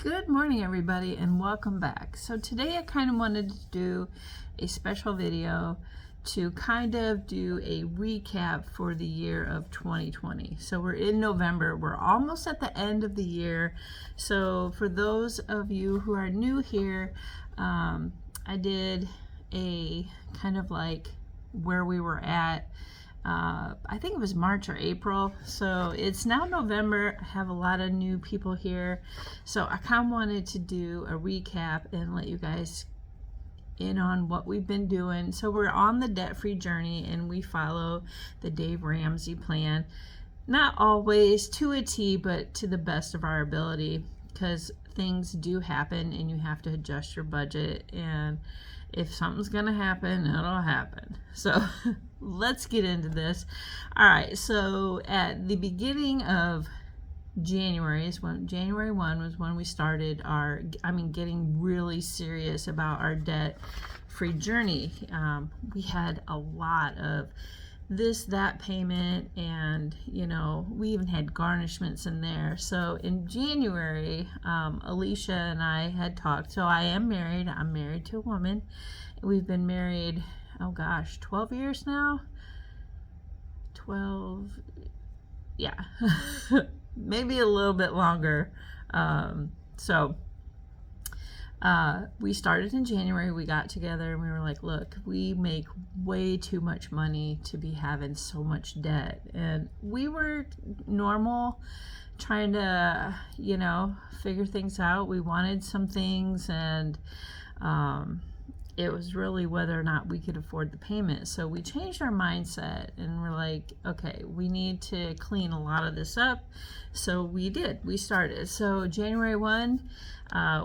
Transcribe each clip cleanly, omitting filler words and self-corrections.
Good morning, everybody, and welcome back. So today I kind of wanted to do a special video to kind of do a recap for the year of 2020. So we're in November. We're almost at the end of the year. So for those of you who are new here, I did a kind of like where we were at. I think it was March or April, so it's now November. I have a lot of new people here, so I kind of wanted to do a recap and let you guys in on what we've been doing. So we're on the debt-free journey and we follow the Dave Ramsey plan, not always to a T, but to the best of our ability, because things do happen and you have to adjust your budget, and if something's gonna happen, it'll happen. So let's get into this. All right, so at the beginning of January is when January 1 was when we started getting really serious about our debt-free journey. We had a lot of this, that payment, and we even had garnishments in there. So in January, Alicia and I had talked. So I am married. I'm married to a woman. We've been married, oh gosh, 12 years now. 12, yeah. Maybe a little bit longer. We started in January. We got together and we were like, look, we make way too much money to be having so much debt. And we were normal, trying to, figure things out. We wanted some things, and it was really whether or not we could afford the payment. So we changed our mindset and we're like, okay, we need to clean a lot of this up. So we did. We started. So January 1,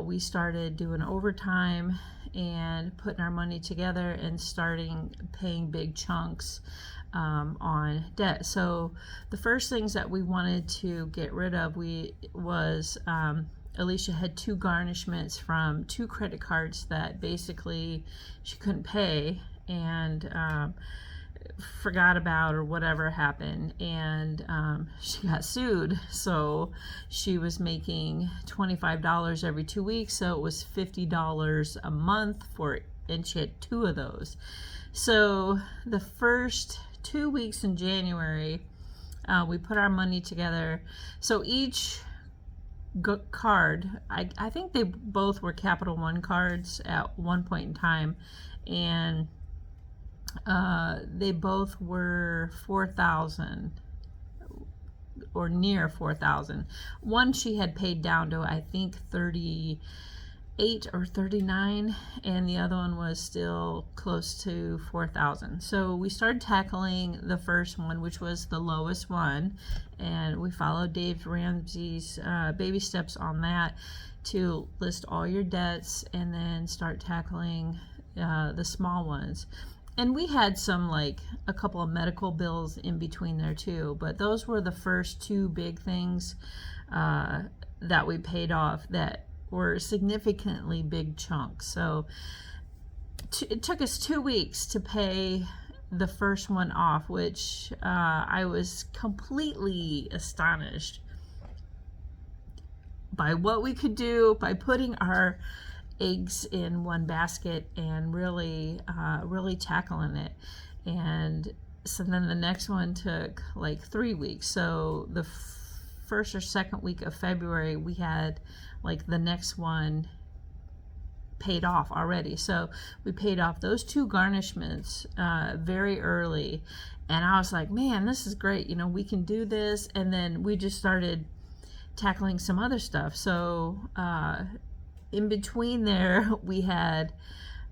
we started doing overtime and putting our money together and starting paying big chunks on debt. So the first things that we wanted to get rid of was Alicia had 2 garnishments from 2 credit cards that basically she couldn't pay and forgot about, or whatever happened, and she got sued. So she was making $25 every 2 weeks, so it was $50 a month and she had 2 of those. So the first 2 weeks in January, we put our money together. So each card, I think they both were Capital One cards at one point in time, and they both were $4,000 or near $4,000. One she had paid down to, I think, 38 or 39, and the other one was still close to 4,000. So we started tackling the first one, which was the lowest one, and we followed Dave Ramsey's baby steps on that to list all your debts and then start tackling the small ones. And we had some, like a couple of medical bills in between there too, but those were the first 2 big things that we paid off that were significantly big chunks. So it took us 2 weeks to pay the first one off, which I was completely astonished by what we could do by putting our eggs in one basket and really tackling it. And so then the next one took like 3 weeks. So the first or second week of February, we had like the next one paid off already. So we paid off those 2 garnishments very early, and I was like, man, this is great, we can do this. And then we just started tackling some other stuff. So in between there, we had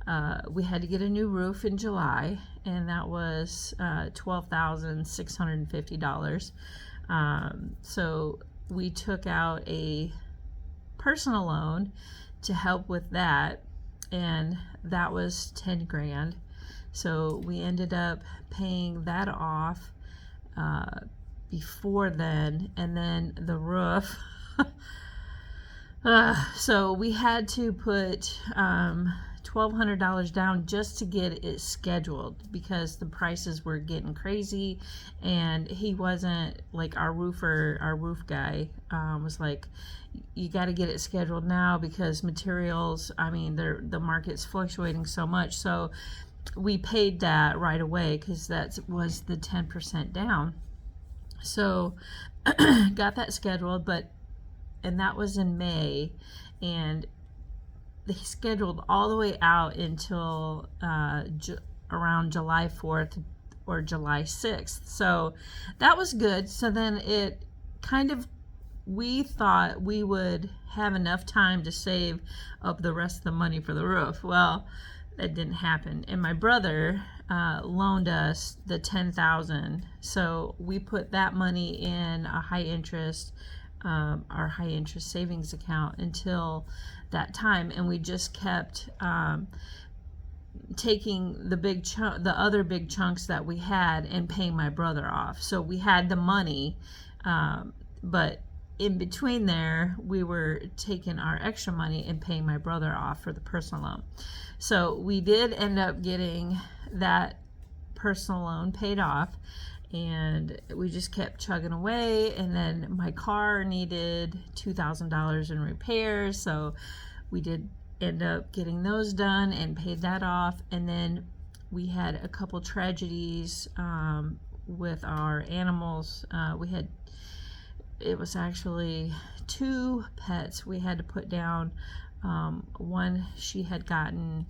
to get a new roof in July, and that was $12,650. So we took out a personal loan to help with that, and that was 10 grand. So we ended up paying that off before then, and then the roof. So we had to put $1,200 down just to get it scheduled, because the prices were getting crazy, and he wasn't like our roof guy was like, you got to get it scheduled now because materials, I mean, the market's fluctuating so much. So we paid that right away because that was the 10% down. So got that scheduled, and that was in May, and they scheduled all the way out until around July 4th or July 6th. So that was good. So then we thought we would have enough time to save up the rest of the money for the roof. Well, that didn't happen. And my brother loaned us the $10,000. So we put that money in a our high interest savings account until that time, and we just kept taking the other big chunks that we had and paying my brother off. So we had the money, but in between there, we were taking our extra money and paying my brother off for the personal loan. So we did end up getting that personal loan paid off, and we just kept chugging away. And then my car needed $2,000 in repairs, so we did end up getting those done and paid that off. And then we had a couple tragedies with our animals. It was actually 2 pets we had to put down. One, she had gotten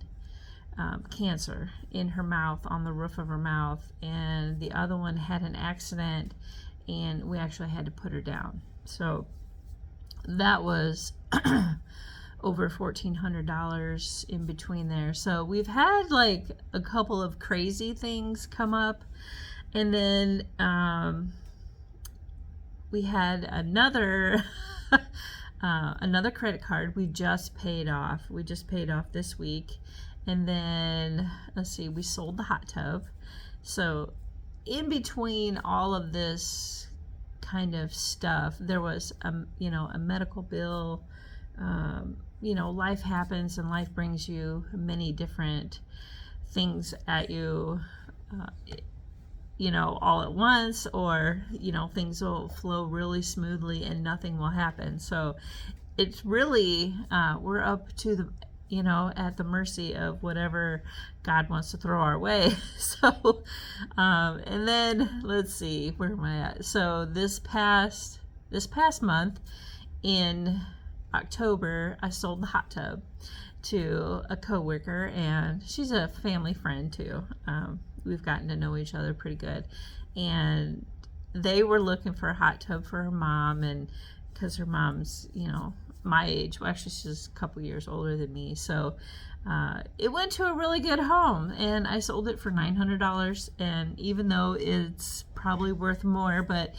cancer in her mouth, on the roof of her mouth, and the other one had an accident, and we actually had to put her down. So that was over $1,400 in between there. So we've had like a couple of crazy things come up, and then we had another another credit card we just paid off. We just paid off this week. And then, let's see, we sold the hot tub. So in between all of this kind of stuff, there was a medical bill. Life happens, and life brings you many different things at you, all at once, or, things will flow really smoothly and nothing will happen. So it's really, we're up to the, at the mercy of whatever God wants to throw our way. So, and then let's see, where am I at? So this past month in October, I sold the hot tub to a coworker, and she's a family friend too. We've gotten to know each other pretty good, and they were looking for a hot tub for her mom, and because her mom's, my age. Well, actually, she's a couple years older than me. So it went to a really good home, and I sold it for $900. And even though it's probably worth more, but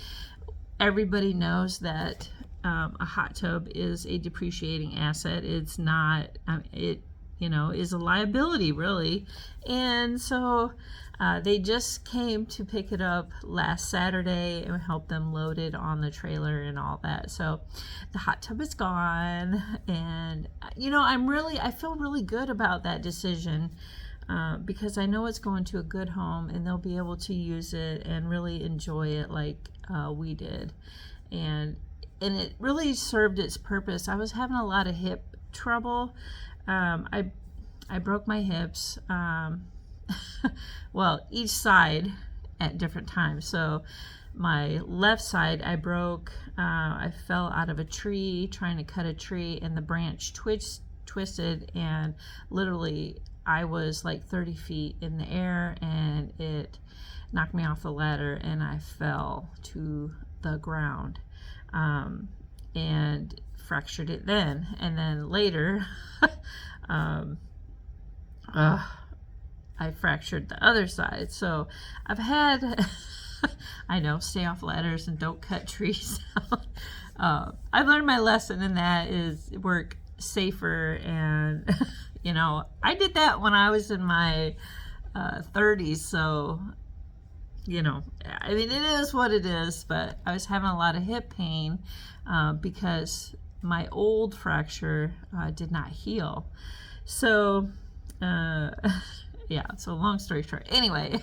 everybody knows that a hot tub is a depreciating asset. It's not, is a liability, really. And so they just came to pick it up last Saturday and help them load it on the trailer and all that. So the hot tub is gone, and I feel really good about that decision, because I know it's going to a good home, and they'll be able to use it and really enjoy it like we did. And it really served its purpose. I was having a lot of hip trouble. I broke my hips. Well, each side at different times. So my left side I broke. I fell out of a tree trying to cut a tree, and the branch twisted, and literally I was like 30 feet in the air, and it knocked me off the ladder, and I fell to the ground, and fractured it then. And then later I fractured the other side. So I've had I know, stay off ladders and don't cut trees out. I've learned my lesson, and that is work safer. And I did that when I was in my 30s. So I mean, it is what it is. But I was having a lot of hip pain because my old fracture did not heal. So Uh, yeah, so long story short. Anyway,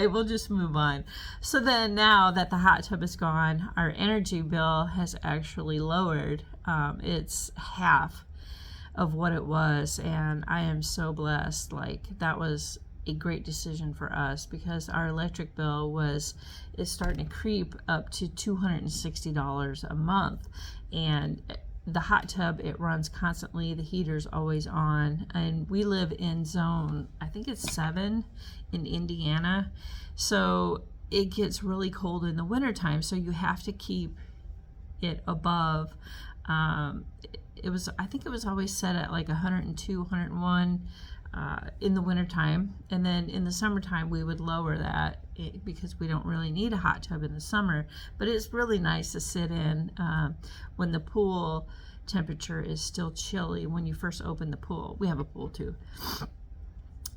we'll just move on. So then now that the hot tub is gone, our energy bill has actually lowered. It's half of what it was, and I am so blessed. Like, that was a great decision for us, because our electric bill is starting to creep up to $260 a month. And the hot tub, it runs constantly, the heater's always on, and we live in zone, I think it's 7 in Indiana, so it gets really cold in the wintertime, so you have to keep it above, I think it was always set at like 102, 101 in the wintertime, and then in the summertime we would lower that because we don't really need a hot tub in the summer. But it's really nice to sit in when the pool temperature is still chilly when you first open the pool. We have a pool too.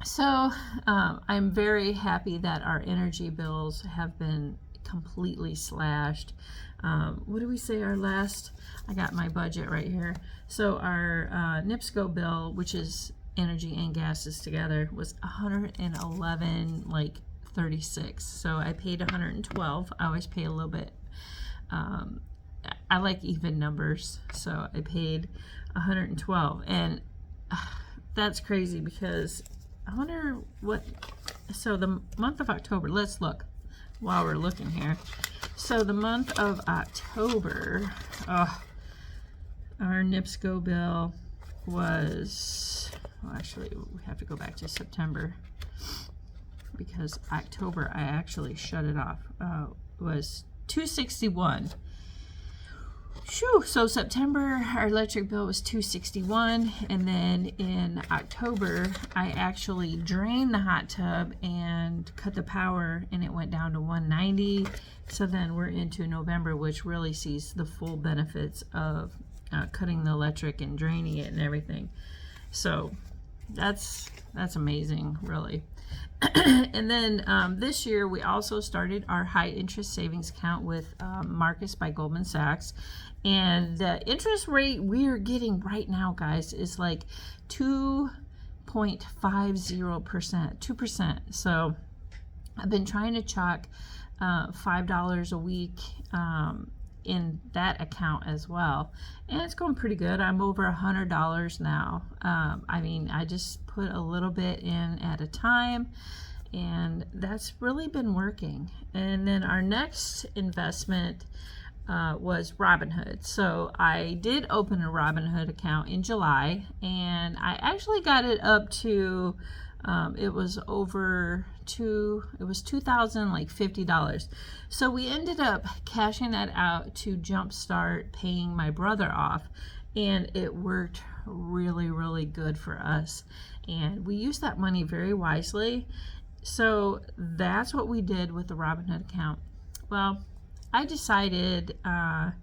So I'm very happy that our energy bills have been completely slashed. What do we say our last, I got my budget right here. So our NIPSCO bill, which is energy and gases together, was 111 like 36. So I paid 112. I always pay a little bit. I like even numbers, so I paid 112, and that's crazy because I wonder what. So the month of October, let's look while we're looking here. So the month of October, our NIPSCO bill was, well, actually we have to go back to September, because October I actually shut it off, was 261. Whew. So September our electric bill was 261, and then in October I actually drained the hot tub and cut the power, and it went down to 190. So then we're into November, which really sees the full benefits of cutting the electric and draining it and everything. So that's amazing, really. And then this year we also started our high interest savings account with Marcus by Goldman Sachs, and the interest rate we are getting right now, guys, is like 2.50%, 2%. So I've been trying to chalk $5 a week in that account as well, and it's going pretty good. I'm over $100 now. I mean, I just put a little bit in at a time, and that's really been working. And then our next investment was Robinhood. So I did open a Robinhood account in July, and I actually got it up to it was $2,050. So we ended up cashing that out to jumpstart paying my brother off, and it worked really, really good for us, and we used that money very wisely. So that's what we did with the Robinhood account. Well, I decided, well,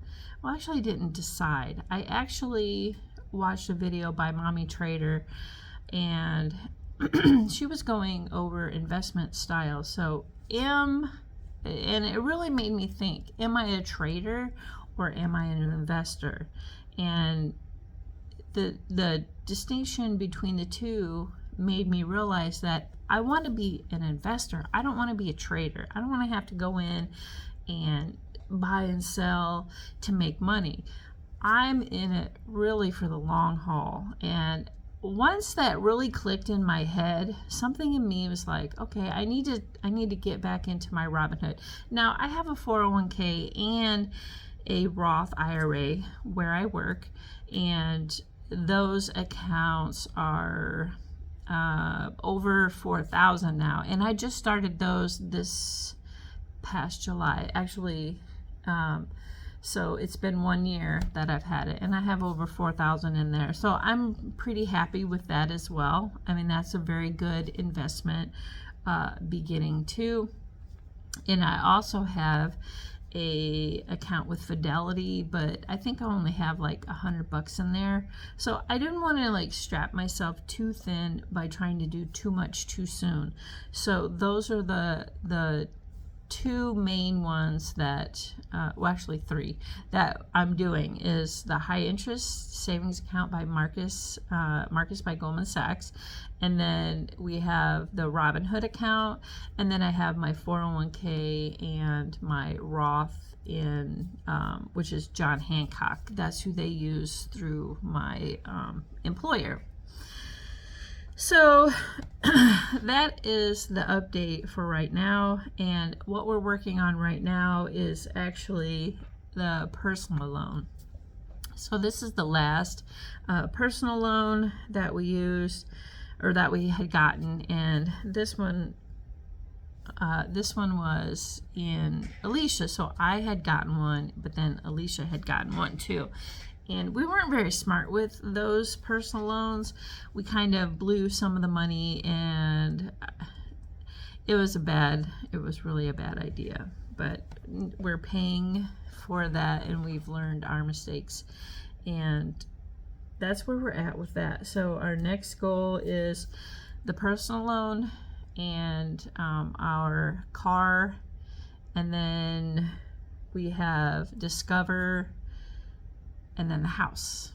actually I didn't decide. I actually watched a video by Mommy Trader, and she was going over investment styles. So and it really made me think, am I a trader or am I an investor? And the distinction between the two made me realize that I want to be an investor. I don't want to be a trader. I don't want to have to go in and buy and sell to make money. I'm in it really for the long haul. And once that really clicked in my head, something in me was like, okay, I need to get back into my Robinhood. Now I have a 401k and a Roth IRA where I work, and those accounts are over 4,000 now, and I just started those this past July, actually. So it's been 1 year that I've had it, and I have over 4,000 in there. So I'm pretty happy with that as well. I mean, that's a very good investment beginning too. And I also have a account with Fidelity, but I think I only have like $100 in there. So I didn't want to like strap myself too thin by trying to do too much too soon. So those are the two main ones that, well, actually three that I'm doing is the high interest savings account by Marcus by Goldman Sachs. And then we have the Robinhood account. And then I have my 401k and my Roth in, which is John Hancock. That's who they use through my employer. So that is the update for right now, and what we're working on right now is actually the personal loan. So this is the last personal loan that we used, or that we had gotten, and this one was in Alicia. So I had gotten one, but then Alicia had gotten one too. And we weren't very smart with those personal loans. We kind of blew some of the money, and it was really a bad idea. But we're paying for that, and we've learned our mistakes. And that's where we're at with that. So our next goal is the personal loan and our car. And then we have Discover, and then the house.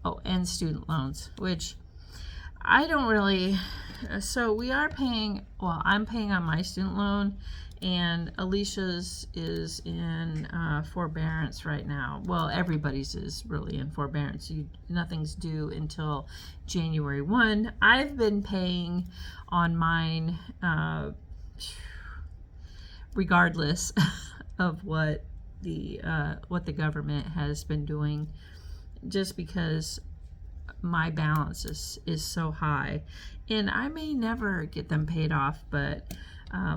Oh, and student loans, which I don't really, so we are paying, well, I'm paying on my student loan, and Alicia's is in forbearance right now. Well, everybody's is really in forbearance. Nothing's due until January 1. I've been paying on mine regardless of what the government has been doing, just because my balance is so high, and I may never get them paid off. But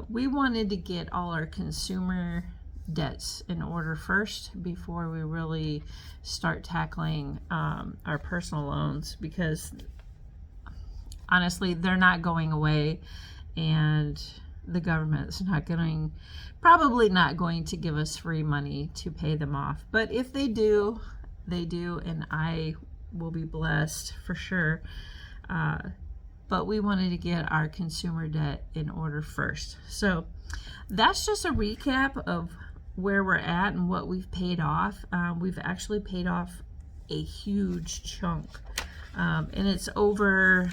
we wanted to get all our consumer debts in order first before we really start tackling our personal loans, because honestly, they're not going away, and the government's probably not going to give us free money to pay them off. But if they do, and I will be blessed for sure. But we wanted to get our consumer debt in order first. So that's just a recap of where we're at and what we've paid off. We've actually paid off a huge chunk, and it's over,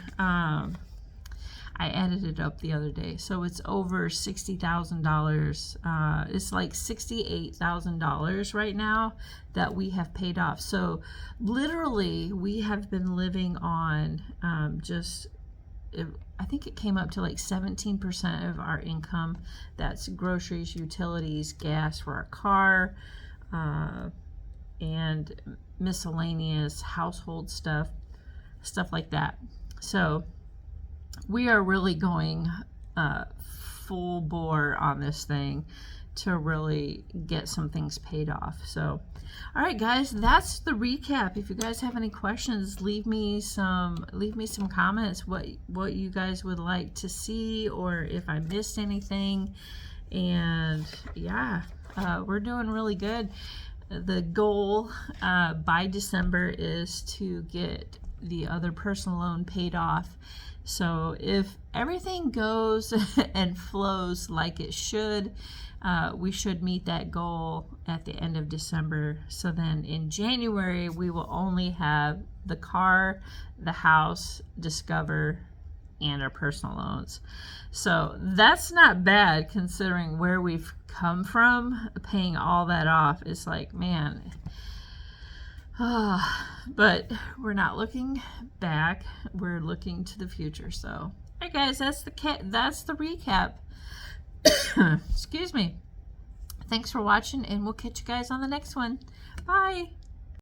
I added it up the other day, so it's over $60,000. It's like $68,000 right now that we have paid off. So literally, we have been living on I think it came up to like 17% of our income. That's groceries, utilities, gas for our car, and miscellaneous household stuff like that. So we are really going full bore on this thing to really get some things paid off. So, all right, guys, that's the recap. If you guys have any questions, leave me some comments. What you guys would like to see, or if I missed anything. And yeah, we're doing really good. The goal by December is to get the other personal loan paid off. So if everything goes and flows like it should, we should meet that goal at the end of December. So then in January, we will only have the car, the house, Discover, and our personal loans. So that's not bad considering where we've come from. Paying all that off is like, man. But we're not looking back. We're looking to the future. So, all right, guys, that's the recap. Excuse me. Thanks for watching, and we'll catch you guys on the next one. Bye.